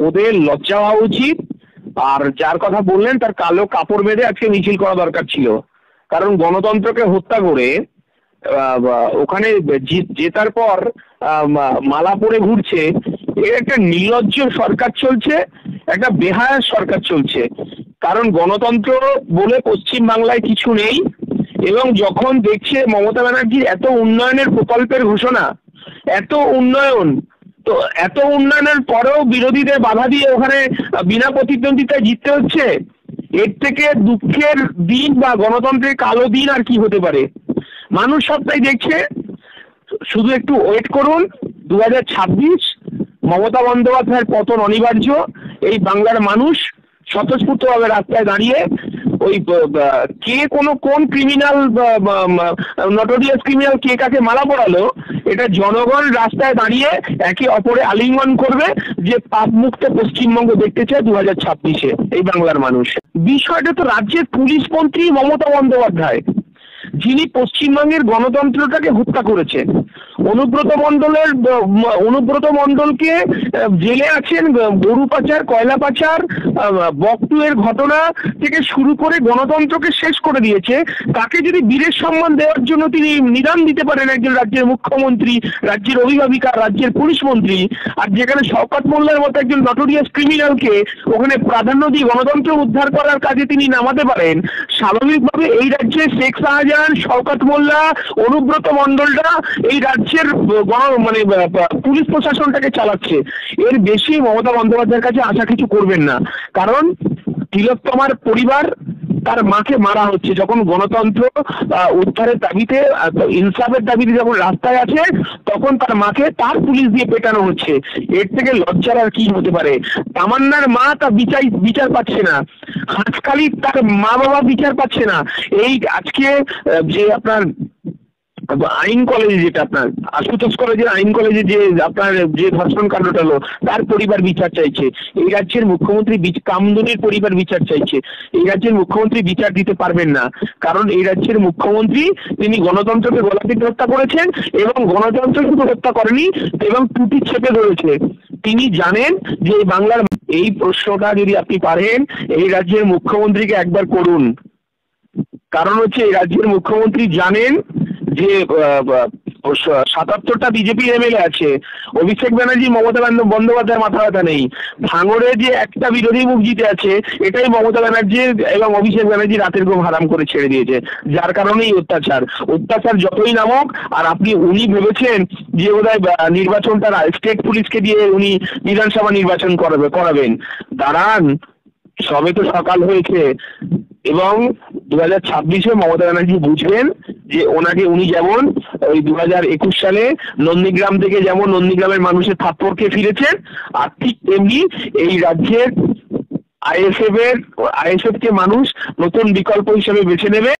ওদের লজ্জা হওয়া উচিত। আর যার কথা বললেন তার কালো কাপড় বেঁধে আজকে মিছিল করা দরকার ছিল, কারণ গণতন্ত্রকে হত্যা করে ওখানে জেতার পর মালা পরে ঘুরছে। এর একটা নির্লজ্জ সরকার চলছে, একটা বেহায়া সরকার চলছে। কারণ গণতন্ত্র বলে পশ্চিম বাংলায় কিছু নেই, এবং যখন দেখছে মমতা ব্যানার্জির এত উন্নয়নের প্রকল্পের ঘোষণা, এত উন্নয়ন, তো এত উন্নয়নের পরেও বিরোধীদের বাধা দিয়ে ওখানে বিনা প্রতিদ্বন্দ্বিতায় জিততে হচ্ছে, এর থেকে দুঃখের দিন বা গণতন্ত্রের কালো দিন আর কি হতে পারে? মানুষ সবটাই দেখছে, শুধু একটু ওয়েট করুন। 2026 মমতা বন্দ্যোপাধ্যায়ের পতন অনিবার্য। এই বাংলার মানুষ স্বতঃস্ফূর্তভাবে রাস্তায় দাঁড়িয়ে ওই কে কোন ক্রিমিনাল, নটোরিয়াস ক্রিমিনাল কে কাকে মালা পড়ালো, এটা জনগণ রাস্তায় দাঁড়িয়ে একে অপরে আলিঙ্গন করবে যে পাপমুক্ত পশ্চিমবঙ্গ দেখতে চায় 2026-এ এই বাংলার মানুষ। বিষয়টা তো রাজ্যের পুলিশ মন্ত্রী মমতা বন্দ্যোপাধ্যায়, যিনি পশ্চিমবঙ্গের গণতন্ত্রটাকে হত্যা করেছেন। অনুব্রত মণ্ডলকে জেলে আছেন গরু পাচার, কয়লা পাচার, বকটুয়ের ঘটনা থেকে শুরু করে গণতন্ত্রকে শেষ করে দিয়েছে। তাকে যদি বীরের সম্মান দেওয়ার জন্য তিনি নিদান দিতে পারেন, একজন রাজ্যের মুখ্যমন্ত্রী, রাজ্যের অভিভাবিকা, রাজ্যের পুলিশ মন্ত্রী, আর যেখানে শওকত মোল্লার মতো একজন নটোরিয়াস ক্রিমিনালকে ওখানে প্রাধান্য দিয়ে গণতন্ত্র উদ্ধার করার কাজে তিনি নামাতে পারেন, স্বাভাবিকভাবে এই রাজ্যে শেখ শাহজাহান, শওকত মোল্লা, অনুব্রত মণ্ডলরা এই রাজ্যের পুলিশ প্রশাসনটাকে চালাচ্ছে। এর বেশি মমতা বন্দ্যোপাধ্যায়ের কাছে আশা কিছু করবেন না, কারণ তিলোত্তমার পরিবার, তার মাকে মারা হচ্ছে যখন গণতন্ত্র উদ্ধারের দাবিতে, ইনসাফের দাবিতে যখন রাস্তায় আছে, তখন তার মাকে তার পুলিশ দিয়ে পেটানো হচ্ছে। এর থেকে লজ্জার আর কি হতে পারে? তামান্নার মা তার বিচার পাচ্ছে না, হাঁসখালির তার মা বাবা বিচার পাচ্ছে না। এই আজকে যে আপনার আইন কলেজে, যেটা আপনার আশুতোষ কলেজের আইন কলেজে যে আপনার যে ধর্ষণ কাণ্ডটা হলো, তার পরিবার বিচার চাইছে। এই রাজ্যের মুখ্যমন্ত্রী কামদুনির পরিবার বিচার চাইছে। এই রাজ্যের মুখ্যমন্ত্রী বিচার দিতে পারবেন না, কারণ এই রাজ্যের মুখ্যমন্ত্রী তিনি গণতন্ত্রকে গলা টিপে হত্যা করেছেন, এবং গণতন্ত্র শুধু হত্যা করেনি, এবং টুটি চেপে ধরেছে। তিনি জানেন যে বাংলার এই প্রশ্নটা যদি আপনি পারেন এই রাজ্যের মুখ্যমন্ত্রীকে একবার করুন, কারণ হচ্ছে এই রাজ্যের মুখ্যমন্ত্রী জানেন যে 77টা বিজেপি এমএলএ আছে, অভিষেক ব্যানার্জি, মমতা বন্দ্যোপাধ্যায়ের মাথা ব্যথা নেই। ভাঙড়ে যে একটা বিরোধী মুখ জিতে আছে, এটাই মমতা ব্যানার্জি এবং অভিষেক ব্যানার্জি রাতের ঘুম হারাম করে ছেড়ে দিয়েছে, যার কারণেই অত্যাচার যতই নামক। আর আপনি উনি ভেবেছেন যে বোধহয় নির্বাচনটা স্টেট পুলিশকে দিয়ে উনি বিধানসভা নির্বাচন করাবেন। দাঁড়ান, সবে তো সকাল হয়েছে, এবং 2026-এ মমতা ব্যানার্জি বুঝবেন যে উনি যেমন ওই 2021 সালে নন্দীগ্রাম থেকে যেমন নন্দীগ্রামের মানুষের থাপ্পড়কে ফিরেছেন, আর ঠিক তেমনি এই রাজ্যের আইএসএফ কে মানুষ নতুন বিকল্প হিসেবে বেছে নেবে।